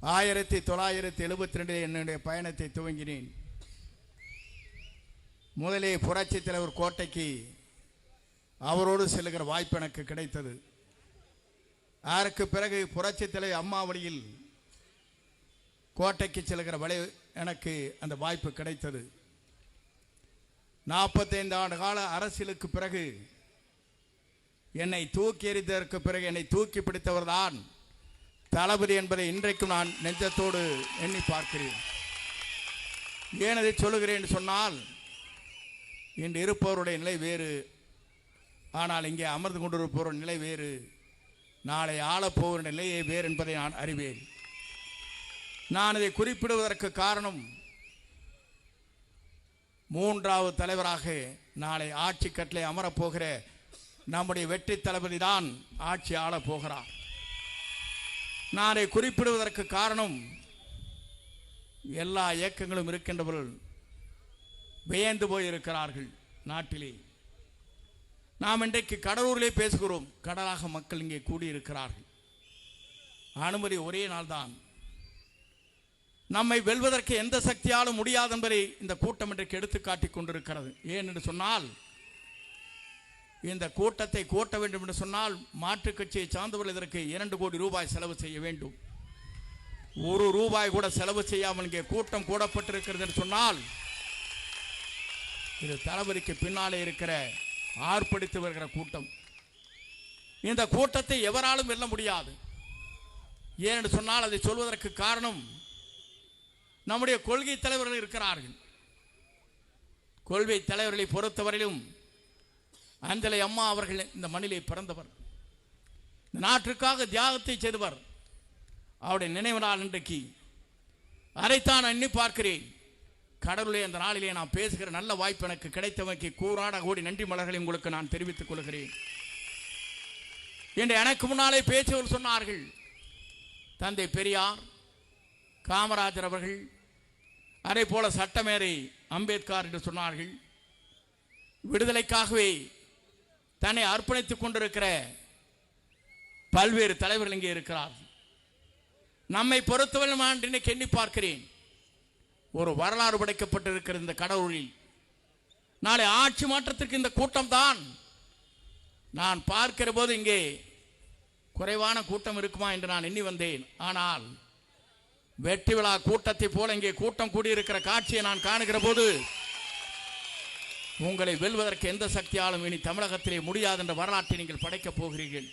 1972 என்னுடைய பயணத்தை துவங்கினேன். முதலே புரட்சி தலைவர் கோட்டைக்கு அவரோடு செல்லுகிற வாய்ப்பு எனக்கு கிடைத்தது. அதற்கு பிறகு புரட்சி தலைவர் அம்மா வழியில் கோட்டைக்கு செல்கிற வழி எனக்கு அந்த வாய்ப்பு கிடைத்தது. 45 ஆண்டு கால அரசியலுக்கு பிறகு என்னை தூக்கி எறிந்ததற்கு பிறகு என்னை தூக்கி பிடித்தவர் தான் தளபதி என்பதை இன்றைக்கும் நான் நெஞ்சத்தோடு எண்ணி பார்க்கிறேன். ஏன் அதை சொல்லுகிறேன் சொன்னால், இன்று இருப்பவருடைய நிலை வேறு, ஆனால் இங்கே அமர்ந்து கொண்டிருப்பவருடைய நிலை வேறு, நாளை ஆளப்போகிற நிலையே வேறு என்பதை நான் அறிவேன். நான் இதை குறிப்பிடுவதற்கு காரணம், மூன்றாவது தலைவராக நாளை ஆட்சி கட்டளை அமரப்போகிற நம்முடைய வெற்றி தளபதி தான் ஆட்சி ஆளப் போகிறார். நான் அதை குறிப்பிடுவதற்கு காரணம், எல்லா இயக்கங்களும் இருக்கின்றவர்கள் வியந்து போயிருக்கிறார்கள். நாட்டிலே நாம் இன்றைக்கு கடலூரிலே பேசுகிறோம், கடலாக மக்கள் இங்கே கூடியிருக்கிறார்கள். அனுமதி ஒரே நாள் தான். நம்மை வெல்வதற்கு எந்த சக்தியாலும் முடியாது என்பதை இந்த கூட்டம் இன்றைக்கு எடுத்து காட்டிக் கொண்டிருக்கிறது. ஏன் என்று சொன்னால், இந்த கூட்டத்தை கூட்ட வேண்டும் என்று சொன்னால் மாற்றுக் கட்சியை சார்ந்தவர்கள் இதற்கு 2 கோடி ரூபாய் செலவு செய்ய வேண்டும். 1 ரூபாய் கூட செலவு செய்யாமல் இங்கே கூட்டம் கூடப்பட்டிருக்கிறது என்று சொன்னால், இது தளபதிக்கு பின்னாலே இருக்கிற ஆர்ப்பரித்து வருகிற கூட்டம். இந்த கூட்டத்தை எவராலும் வெல்ல முடியாது. ஏனென்று சொன்னால், அதை சொல்வதற்கு காரணம், நம்முடைய கொள்கை தலைவர்கள் இருக்கிறார்கள். கொள்கை தலைவர்களை பொறுத்தவரையிலும் அஞ்சலை அம்மா அவர்கள் இந்த மண்ணிலே பிறந்தவர், இந்த நாட்டிற்காக தியாகத்தை செய்தவர். அவருடைய நினைவு நாள் இன்றைக்கு. அதைத்தான் நான் எண்ணி பார்க்கிறேன். கடவுளே, அந்த நாளிலே நான் பேசுகிற நல்ல வாய்ப்பு எனக்கு கிடைத்தவனுக்கு கூறாட கோடி நன்றி மலர்களை உங்களுக்கு நான் தெரிவித்துக் கொள்கிறேன். என்று எனக்கு முன்னாலே பேசியவர் சொன்னார்கள், தந்தை பெரியார், காமராஜர் அவர்கள், அதே போல சட்டமேதை அம்பேத்கர் என்று சொன்னார்கள். விடுதலைக்காகவே தன்னை அர்ப்பணித்துக் கொண்டிருக்கிற பல்வேறு தலைவர்கள் இங்கே இருக்கிறார்கள். நம்மை பொறுத்தவரை நான் இன்னைக்கு எண்ணி பார்க்கிறேன், ஒரு வரலாறு படைக்கப்பட்டிருக்கிற இந்த கடவுளில் நாளை ஆட்சி மாற்றத்திற்கு இந்த கூட்டம் தான். நான் பார்க்கிற போது இங்கே குறைவான கூட்டம் இருக்குமா என்று நான் எண்ணி வந்தேன். ஆனால் வெற்றி விழா கூட்டத்தை போல இங்கே கூட்டம் கூடியிருக்கிற காட்சியை நான் காணுகிற போது, உங்களை வெல்வதற்கு எந்த சக்தியாலும் இனி தமிழகத்திலே முடியாது என்ற வரலாற்றை நீங்கள் படைக்கப் போகிறீர்கள்.